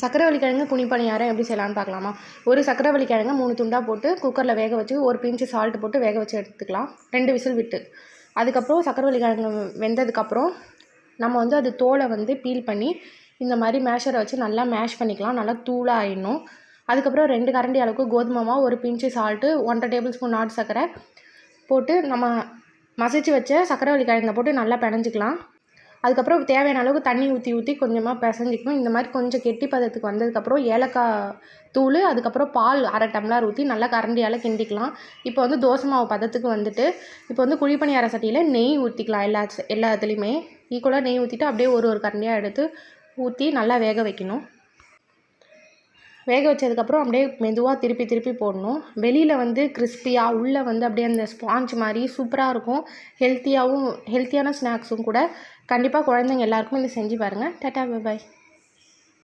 சக்கரவள்ளி கிழங்கு குழிப்பணியாரம் எப்படி செய்யலான்னு பார்க்கலாமா? ஒரு சக்கரவள்ளி கிழங்கு 3 துண்டாக போட்டு குக்கரில் வேக வச்சு ஒரு பிஞ்சு சால்ட் போட்டு வேக வச்சு எடுத்துக்கலாம், 2 விசில் விட்டு. அதுக்கப்புறம் சக்கரவள்ளி கிழங்கு வெந்ததுக்கப்புறம் நம்ம வந்து அது தோலை வந்து பீல் பண்ணி இந்த மாதிரி மேஷரை வச்சு நல்லா மேஷ் பண்ணிக்கலாம், நல்லா தூளாக ஆயிடணும். அதுக்கப்புறம் 2 கரண்டி அளவுக்கு கோதுமை மாவு, ஒரு பிஞ்சு சால்ட்டு, 1.5 டேபிள் ஸ்பூன் நாட்டு சர்க்கரை போட்டு நம்ம மசிச்சு வச்ச சக்கரவள்ளி கிழங்கை போட்டு நல்லா பிணைஞ்சிக்கலாம். அதுக்கப்புறம் தேவையான அளவுக்கு தண்ணி ஊற்றி கொஞ்சமாக பிசைஞ்சிக்கணும். இந்த மாதிரி கொஞ்சம் கெட்டி பதத்துக்கு வந்ததுக்கப்புறம் ஏலக்காய் தூள், அதுக்கப்புறம் பால் 1/2 டம்ளர் ஊற்றி நல்லா கரண்டியால் கிண்டிக்கலாம். இப்போ வந்து தோசை மாவு பதத்துக்கு வந்துட்டு இப்போ வந்து குழிப்பணியார சட்டியில் நெய் ஊற்றிக்கலாம். எல்லாத்துலேயுமே ஈக்குவலாக நெய் ஊற்றிட்டு அப்படியே ஒரு கரண்டியாக எடுத்து ஊற்றி நல்லா வேக வைக்கணும். வேக வச்சதுக்கப்புறம் அப்படியே மெதுவாக திருப்பி போடணும். வெளியில் வந்து கிறிஸ்பியாக, உள்ளே வந்து அப்படியே அந்த ஸ்பாஞ்ச் மாதிரி சூப்பராக இருக்கும். ஹெல்த்தியான ஸ்நாக்ஸும் கூட. கண்டிப்பாக குழந்தைங்க எல்லாருக்கும் இதை செஞ்சு பாருங்கள். Tata, bye bye.